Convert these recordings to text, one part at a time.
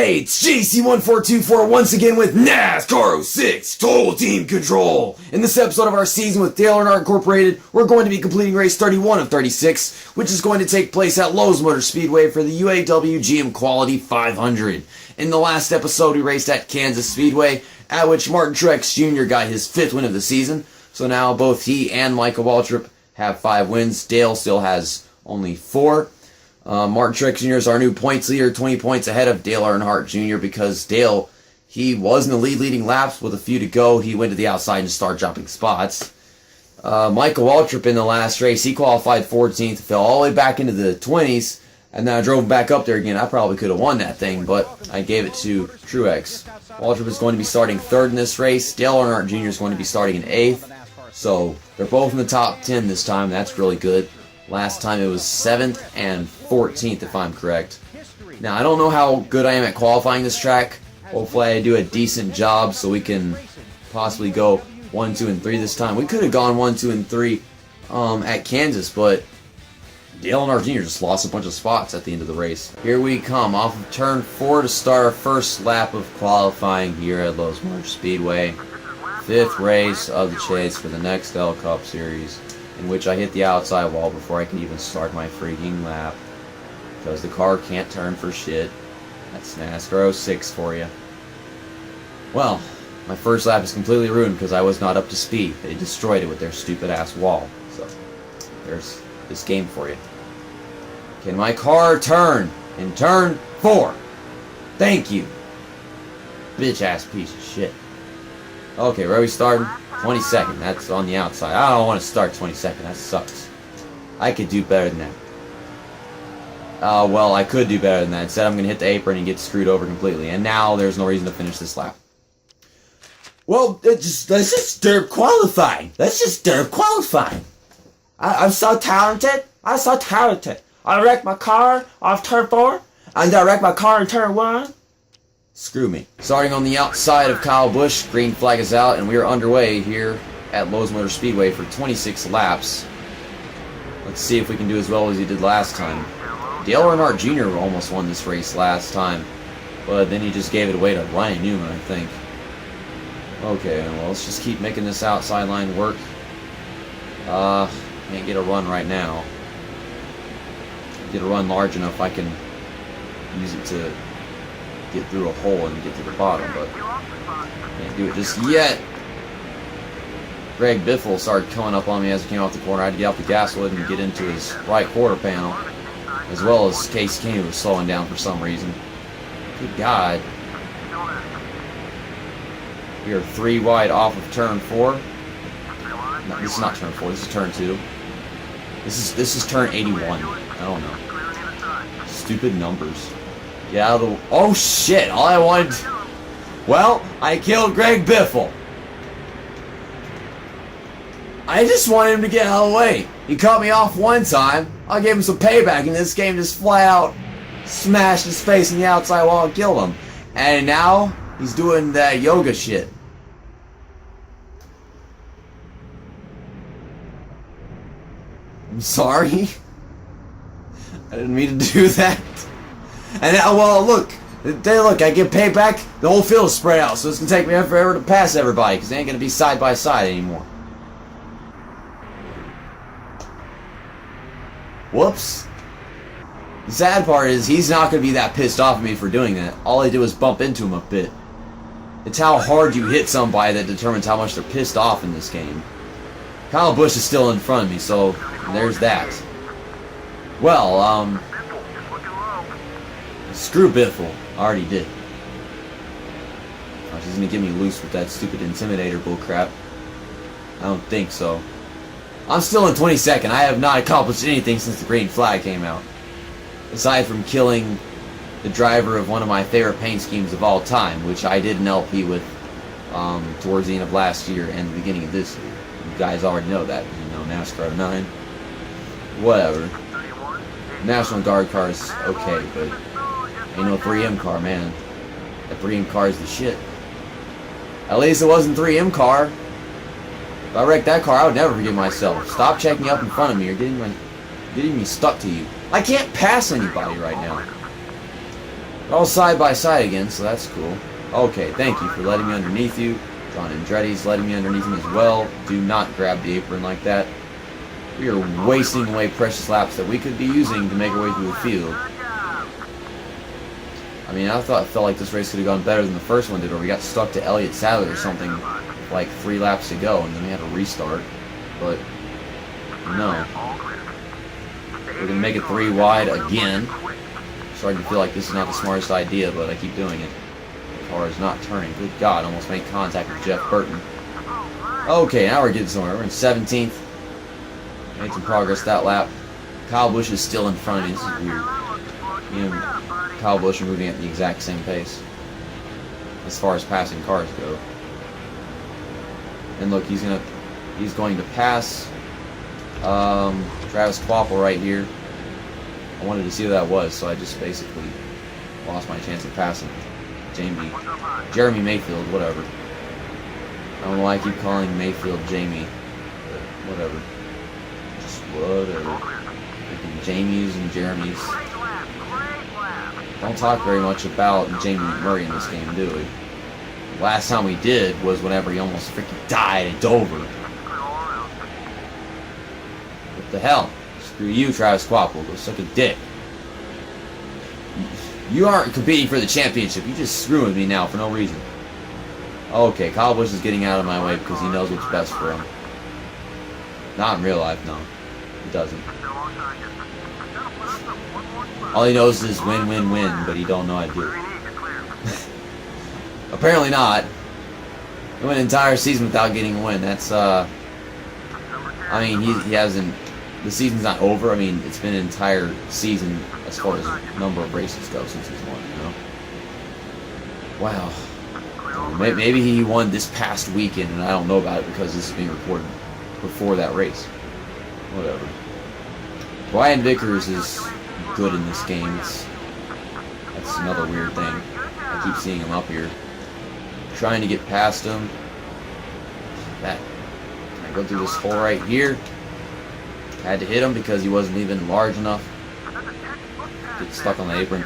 Hey, it's JC1424 once again with NASCAR 06 Total Team Control. In this episode of our season with Dale Earnhardt Incorporated, we're going to be completing race 31 of 36, which is going to take place at Lowe's Motor Speedway for the UAW GM Quality 500. In the last episode, we raced at Kansas Speedway, at which Martin Truex Jr. got his 5th win of the season. So now both he and Michael Waltrip have 5 wins. Dale still has only 4. Martin Truex Jr. is our new points leader, 20 points ahead of Dale Earnhardt Jr. because Dale, he was in the lead leading laps with a few to go. He went to the outside and started dropping spots. Michael Waltrip in the last race, he qualified 14th, fell all the way back into the 20s, and then I drove him back up there again. I probably could have won that thing, but I gave it to Truex. Waltrip is going to be starting 3rd in this race. Dale Earnhardt Jr. is going to be starting in 8th. So they're both in the top 10 this time. That's really good. Last time it was 7th and 14th, if I'm correct. Now, I don't know how good I am at qualifying this track. Hopefully I do a decent job so we can possibly go 1, 2, and 3 this time. We could have gone 1, 2, and 3 at Kansas, but Dale Earnhardt Jr. just lost a bunch of spots at the end of the race. Here we come off of turn 4 to start our first lap of qualifying here at Lowe's Motor Speedway. 5th race of the chase for the next L Cup Series, in which I hit the outside wall before I could even start my freaking lap, because the car can't turn for shit. That's NASCAR 06 for you. Well, my first lap is completely ruined because I was not up to speed. They destroyed it with their stupid ass wall. So, there's this game for you. Can my car turn in turn 4? Thank you. Bitch ass piece of shit. Okay, where are we starting? 22nd. That's on the outside. I don't want to start 22nd. That sucks. I could do better than that. Well, I could do better than that. Instead, I'm going to hit the apron and get screwed over completely. And now there's no reason to finish this lap. Well, let's just derp qualifying. Let's just derp qualifying. I'm so talented. I'm so talented. I wrecked my car off turn 4. And I wrecked my car in turn 1. Screw me. Starting on the outside of Kyle Busch, green flag is out, and we are underway here at Lowe's Motor Speedway for 26 laps. Let's see if we can do as well as he did last time. Dale Earnhardt Jr. almost won this race last time, but then he just gave it away to Ryan Newman, I think. Okay, well, let's just keep making this outside line work. Can't get a run right now. Get a run large enough I can use it to get through a hole and get to the bottom, but can't do it just yet. Greg Biffle started coming up on me as I came off the corner. I had to get off the gas wood and get into his right quarter panel, as well as Case Keeney was slowing down for some reason. Good God. We are 3 wide off of turn 4. No, this is not turn 4, this is turn 2. This is turn 81. I don't know. Stupid numbers. Get out of the... Oh shit! All I wanted... Well, I killed Greg Biffle. I just wanted him to get out of the way. He cut me off one time. I gave him some payback, and this game just flat out smashed his face in the outside wall and killed him. And now, he's doing that yoga shit. I'm sorry. I didn't mean to do that. And now, well, look, I get paid back. The whole field is spread out, so it's gonna take me forever to pass everybody because they ain't gonna be side by side anymore. Whoops. The sad part is he's not gonna be that pissed off at me for doing that. All I did was bump into him a bit. It's how hard you hit somebody that determines how much they're pissed off in this game. Kyle Busch is still in front of me, so there's that. Well, screw Biffle. I already did. Oh, she's gonna get me loose with that stupid Intimidator bullcrap. I don't think so. I'm still in 22nd. I have not accomplished anything since the green flag came out. Aside from killing the driver of one of my favorite paint schemes of all time, which I did an LP with towards the end of last year and the beginning of this year. You guys already know that. You know, NASCAR 9. Whatever. National Guard car is okay, but ain't no 3M car, man. That 3M car is the shit. At least it wasn't 3M car. If I wrecked that car, I would never forgive myself. Stop checking up in front of me. You're getting me stuck to you. I can't pass anybody right now. All side by side again, so that's cool. Okay, thank you for letting me underneath you. John Andretti's letting me underneath him as well. Do not grab the apron like that. We are wasting away precious laps that we could be using to make our way through the field. I mean, I felt like this race could have gone better than the first one did, or we got stuck to Elliott Sadler or something like 3 laps to go, and then we had to restart. But, no. We're going to make it 3 wide again. Starting to feel like this is not the smartest idea, but I keep doing it. The car is not turning. Good God, almost made contact with Jeff Burton. Okay, now we're getting somewhere. We're in 17th. Made some progress that lap. Kyle Busch is still in front of me. This is weird. You know, Kyle Busch are moving at the exact same pace as far as passing cars go. And look, he's going to pass Travis Kvapil right here. I wanted to see who that was, so I just basically lost my chance of passing Jeremy Mayfield, whatever. I don't know why I keep calling Mayfield Jamie, but whatever. Just whatever. Freaking Jamies and Jeremys. Don't talk very much about Jamie McMurray in this game, do we? Last time we did was whenever he almost freaking died at Dover. What the hell? Screw you, Travis Kvapil. Go suck a dick. You aren't competing for the championship. You're just screwing with me now for no reason. Okay, Kyle Busch is getting out of my way because he knows what's best for him. Not in real life, no. He doesn't. All he knows is win, win, win, but he don't know how to do it. Apparently not. He went an entire season without getting a win. That's, I mean, he hasn't... The season's not over. I mean, it's been an entire season as far as number of races go since he's won, you know? Wow. Maybe he won this past weekend, and I don't know about it because this is being recorded before that race. Whatever. Brian Vickers is good in this game. That's another weird thing. I keep seeing him up here. Trying to get past him. I go through this hole right here. Had to hit him because he wasn't even large enough. Get stuck on the apron.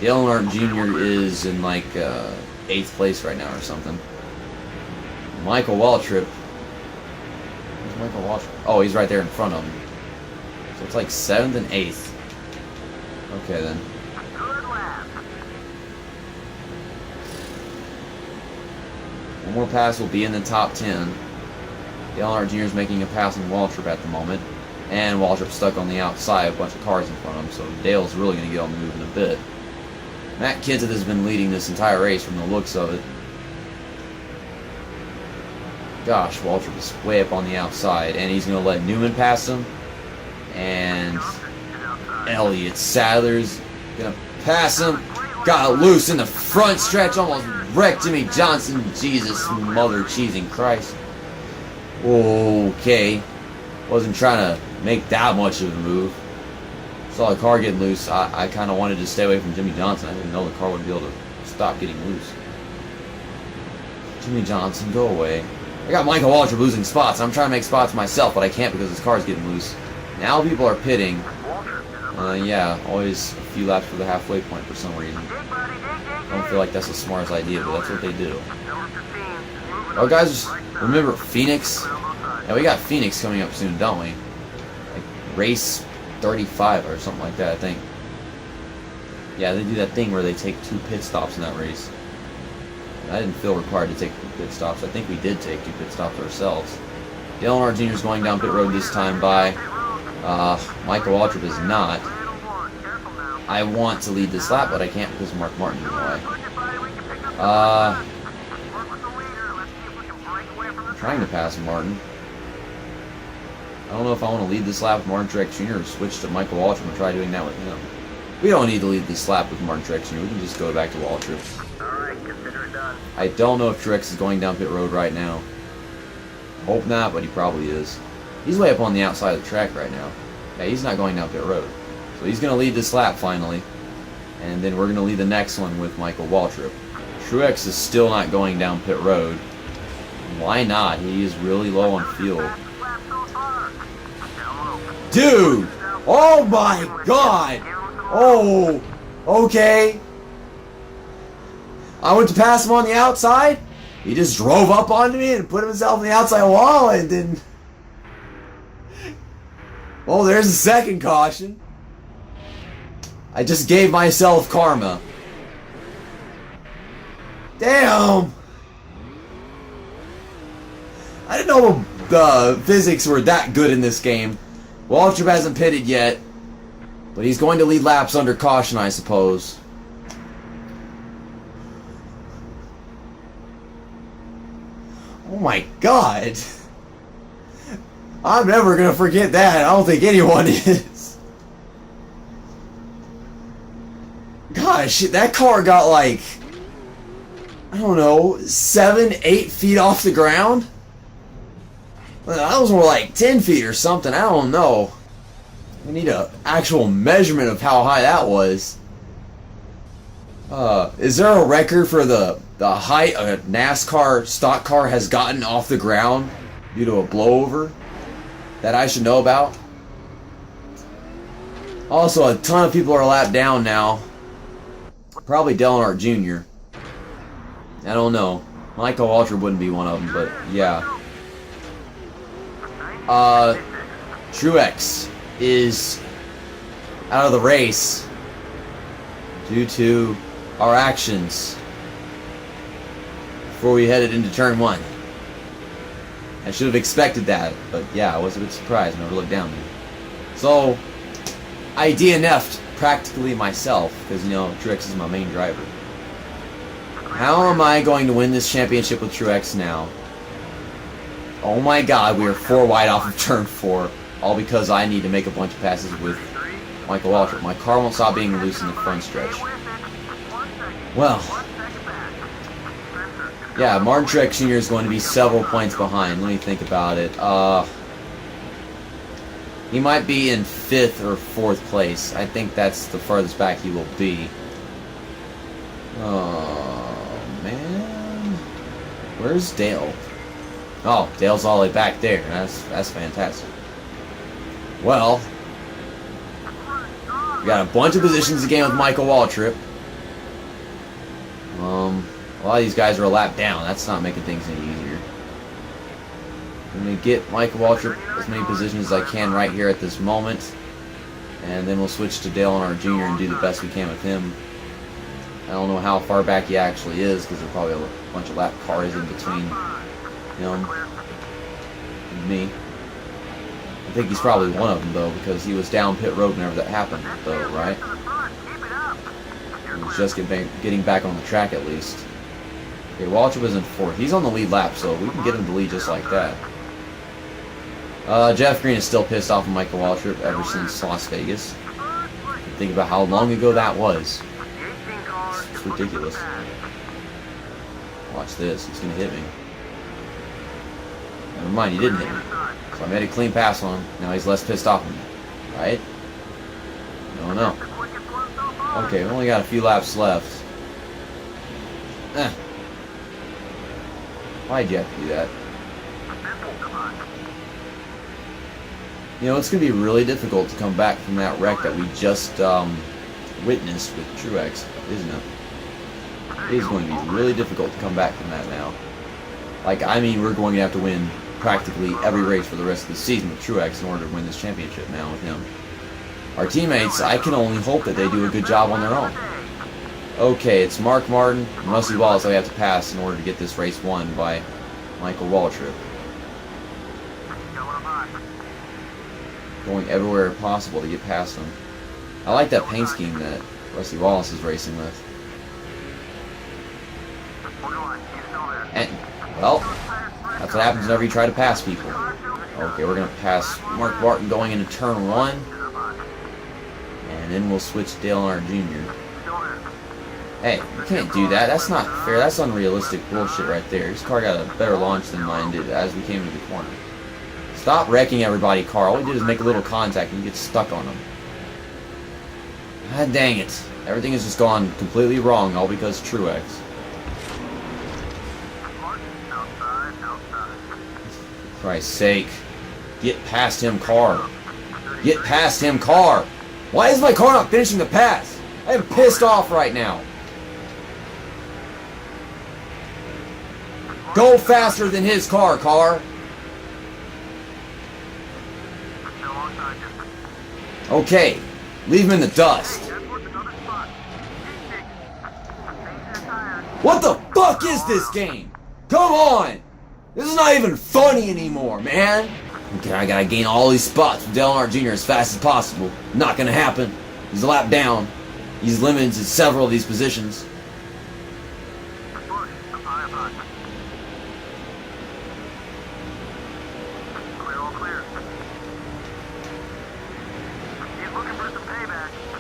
Dale Earnhardt Jr. is in like 8th place right now or something. Michael Waltrip. Where's Michael Waltrip? Oh, he's right there in front of him. So it's like 7th and 8th. Okay then. One more pass will be in the top 10. Dale Earnhardt Jr. is making a pass on Waltrip at the moment. And Waltrip's stuck on the outside, a bunch of cars in front of him, so Dale's really going to get on the move in a bit. Matt Kenseth has been leading this entire race from the looks of it. Gosh, Waltrip is way up on the outside, and he's going to let Newman pass him. And Elliott Sadler's going to pass him. Got loose in the front stretch, almost wrecked Jimmy Johnson. Jesus, mother cheesing Christ. Okay. Wasn't trying to make that much of a move. Saw the car getting loose. I kind of wanted to stay away from Jimmy Johnson. I didn't know the car would be able to stop getting loose. Jimmy Johnson, go away. I got Michael Waltrip losing spots. I'm trying to make spots myself, but I can't because his car's getting loose. Now people are pitting. Yeah, always a few laps for the halfway point for some reason. I don't feel like that's the smartest idea, but that's what they do. Oh, guys, remember Phoenix? Yeah, we got Phoenix coming up soon, don't we? Like race 35 or something like that, I think. Yeah, they do that thing where they take 2 pit stops in that race. And I didn't feel required to take 2 pit stops. I think we did take 2 pit stops ourselves. Dale Earnhardt Jr. is going down pit road this time by Michael Waltrip is not. I want to lead this lap, but I can't because Mark Martin's in the way. I'm trying to pass Martin. I don't know if I want to lead this lap with Martin Truex Jr. or switch to Michael Waltrip and try doing that with him. We don't need to lead this lap with Martin Truex Jr. We can just go back to Waltrip. Alright, consider it done. I don't know if Truex is going down pit road right now. Hope not, but he probably is. He's way up on the outside of the track right now. Yeah, he's not going down pit road. So he's going to lead this lap finally. And then we're going to lead the next one with Michael Waltrip. Truex is still not going down pit road. Why not? He is really low on fuel. Dude! Oh my god! Oh! Okay. I went to pass him on the outside. He just drove up onto me and put himself on the outside wall and then... Well, there's a second caution. I just gave myself karma. Damn! I didn't know the physics were that good in this game. Waltrip hasn't pitted yet, but he's going to lead laps under caution, I suppose. Oh my god! I'm never gonna forget that. I don't think anyone is. Gosh, that car got like, I don't know, 7-8 feet off the ground? That was more like 10 feet or something. I don't know. We need an actual measurement of how high that was. Is there a record for the height a NASCAR stock car has gotten off the ground due to a blowover that I should know about? Also, a ton of people are a lap down now. Probably Dale Earnhardt Jr. I don't know. Michael Waltrip wouldn't be one of them, but yeah. Truex is out of the race due to our actions before we headed into turn 1. I should have expected that, but yeah, I was a bit surprised when I looked down there. So, I DNF'd practically myself, because, you know, Truex is my main driver. How am I going to win this championship with Truex now? Oh my god, we are 4 wide off of turn 4, all because I need to make a bunch of passes with Michael Waltrip. My car won't stop being loose in the front stretch. Well, yeah, Martin Truex Jr. is going to be several points behind. Let me think about it. He might be in 5th or 4th place. I think that's the farthest back he will be. Oh, man. Where's Dale? Oh, Dale's all the way back there. That's fantastic. Well, we got a bunch of positions to gain with Michael Waltrip. A lot of these guys are a lap down. That's not making things any easier. I'm going to get Michael Waltrip as many positions as I can right here at this moment. And then we'll switch to Dale Earnhardt Jr. and do the best we can with him. I don't know how far back he actually is, because there's probably a bunch of lap cars in between him and me. I think he's probably one of them, though, because he was down pit road whenever that happened, though, right? He was just getting back on the track, at least. Okay, Waltrip is in 4th. He's on the lead lap, so we can get him to lead just like that. Jeff Green is still pissed off at Michael Waltrip ever since Las Vegas. Think about how long ago that was. It's ridiculous. Watch this. He's going to hit me. Never mind, he didn't hit me. So I made a clean pass on him. Now he's less pissed off at me. Right? No, no. Okay, we only got a few laps left. Why'd you have to do that? You know, it's going to be really difficult to come back from that wreck that we just witnessed with Truex, isn't it? It is going to be really difficult to come back from that now. Like, I mean, we're going to have to win practically every race for the rest of the season with Truex in order to win this championship now with him. Our teammates, I can only hope that they do a good job on their own. Okay, it's Mark Martin and Rusty Wallace that we have to pass in order to get this race won by Michael Waltrip. Going everywhere possible to get past him. I like that paint scheme that Rusty Wallace is racing with. And, well, that's what happens whenever you try to pass people. Okay, we're going to pass Mark Barton going into turn 1. And then we'll switch Dale Earnhardt Jr. Hey, you can't do that. That's not fair. That's unrealistic bullshit right there. His car got a better launch than mine did as we came into the corner. Stop wrecking everybody, car. All we did is make a little contact and you get stuck on them. God dang it. Everything has just gone completely wrong, all because Truex. For Christ's sake. Get past him, car. Get past him, car. Why is my car not finishing the pass? I am pissed off right now. Go faster than his car. Okay, leave him in the dust. What the fuck is this game? Come on! This is not even funny anymore, man. Okay, I gotta gain all these spots with Dale Earnhardt Jr. as fast as possible. Not gonna happen. He's a lap down. He's limited to several of these positions.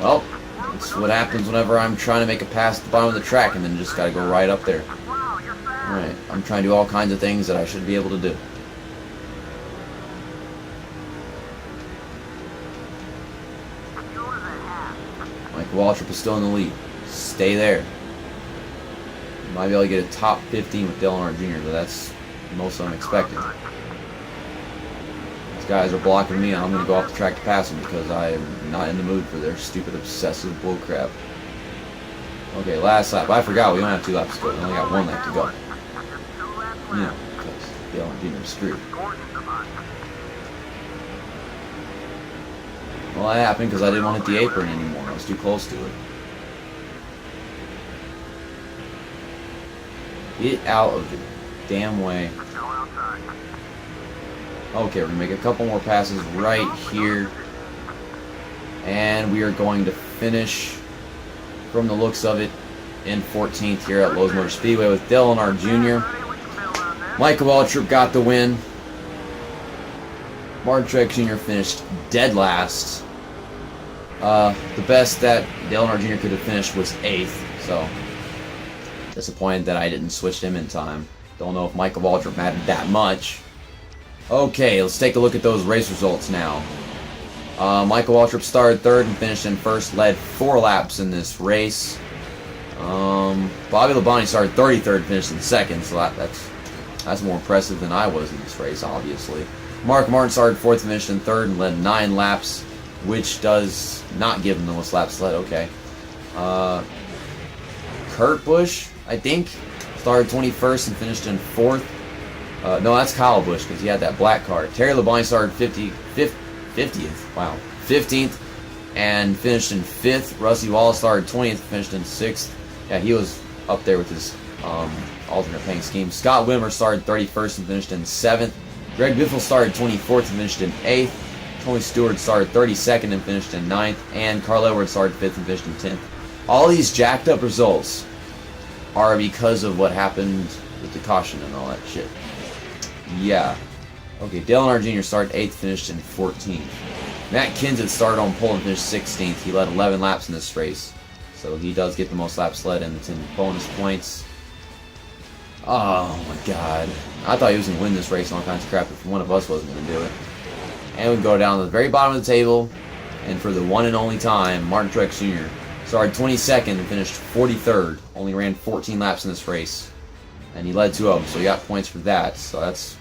Well, that's what happens whenever I'm trying to make a pass at the bottom of the track and then just gotta go right up there. Alright, I'm trying to do all kinds of things that I should be able to do. Michael Waltrip is still in the lead. Stay there. Might be able to get a top 15 with Dale Earnhardt Jr., but that's most unexpected. These guys are blocking me, and I'm going to go off the track to pass them because I am not in the mood for their stupid, obsessive bullcrap. Okay, last lap. I forgot we don't have 2 laps to go. We only got 1 lap to go. Yeah, because Dale Earnhardt Jr. is screwed. Well, that happened because I didn't want to hit the apron anymore. I was too close to it. Get out of the damn way. Okay, we're going to make a couple more passes right here. And we are going to finish, from the looks of it, in 14th here at Lowe's Motor Speedway with Dale Earnhardt Jr. Michael Waltrip got the win. Martin Truex Jr. finished dead last. The best that Dale Earnhardt Jr. could have finished was 8th, so disappointed that I didn't switch him in time. Don't know if Michael Waltrip mattered that much. Okay, let's take a look at those race results now. Michael Waltrip started 3rd and finished in 1st, led 4 laps in this race. Bobby Labonte started 33rd and finished in 2nd, so that's more impressive than I was in this race, obviously. Mark Martin started 4th and finished in 3rd and led 9 laps, which does not give him the most laps led. Okay. Kurt Busch, I think, started 21st and finished in 4th. No, that's Kyle Busch because he had that black car. Terry Labonte started 50th. Wow. 15th and finished in 5th. Rusty Wallace started 20th and finished in 6th. Yeah, he was up there with his alternate paint scheme. Scott Wimmer started 31st and finished in 7th. Greg Biffle started 24th and finished in 8th. Tony Stewart started 32nd and finished in 9th. And Carl Edwards started 5th and finished in 10th. All these jacked up results are because of what happened with the caution and all that shit. Yeah. Okay, Dale Earnhardt Jr. started 8th, finished in 14th. Matt Kenseth started on pole and finished 16th. He led 11 laps in this race. So he does get the most laps led and the 10 bonus points. Oh my god. I thought he was going to win this race and all kinds of crap if one of us wasn't going to do it. And we go down to the very bottom of the table. And for the one and only time, Martin Truex Jr. started 22nd and finished 43rd. Only ran 14 laps in this race. And he led 2 of them, so he got points for that. So that's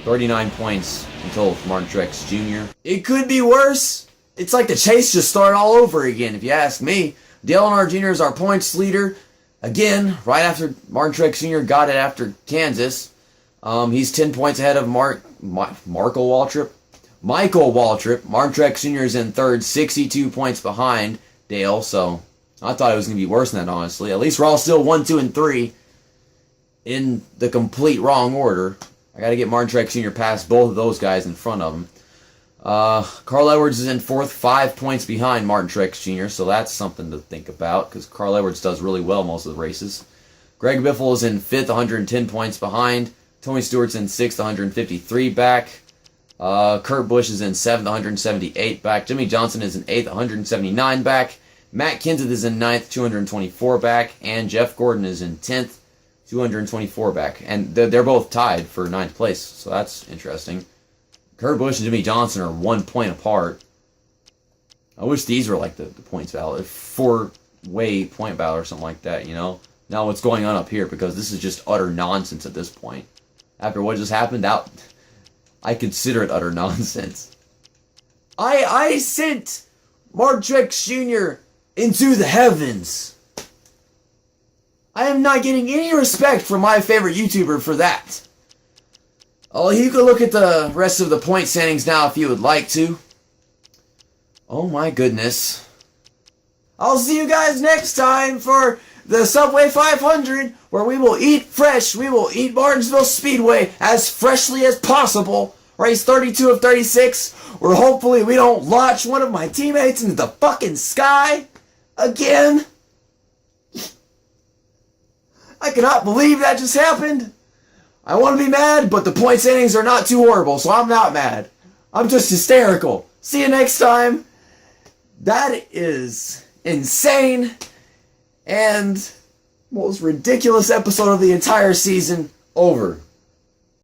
39 points in total for Martin Truex Jr. It could be worse. It's like the chase just started all over again, if you ask me. Dale Earnhardt Jr. is our points leader. Again, right after Martin Truex Jr. got it after Kansas. He's 10 points ahead of Michael Waltrip. Martin Truex Jr. is in 3rd, 62 points behind Dale, so I thought it was going to be worse than that, honestly. At least we're all still 1, 2, and 3 in the complete wrong order. I got to get Martin Truex Jr. past both of those guys in front of him. Carl Edwards is in 4th, 5 points behind Martin Truex Jr., so that's something to think about, because Carl Edwards does really well most of the races. Greg Biffle is in 5th, 110 points behind. Tony Stewart's in 6th, 153 back. Kurt Busch is in 7th, 178 back. Jimmy Johnson is in 8th, 179 back. Matt Kenseth is in 9th, 224 back. And Jeff Gordon is in 10th, 224 back. And they're both tied for 9th place, so that's interesting. Kurt Busch and Jimmy Johnson are 1 point apart. I wish these were like the points battle. 4-way point battle or something like that, you know? Now what's going on up here, because this is just utter nonsense at this point. After what just happened, I consider it utter nonsense. I sent Martin Truex Jr. into the heavens. I am not getting any respect from my favorite YouTuber for that. Oh, you can look at the rest of the point standings now if you would like to. Oh my goodness. I'll see you guys next time for the Subway 500, where we will eat fresh. We will eat Martinsville Speedway as freshly as possible. Race 32 of 36, where hopefully we don't launch one of my teammates into the fucking sky again. I cannot believe that just happened. I want to be mad, but the point standings are not too horrible, so I'm not mad. I'm just hysterical. See you next time. That is insane and most ridiculous episode of the entire season over.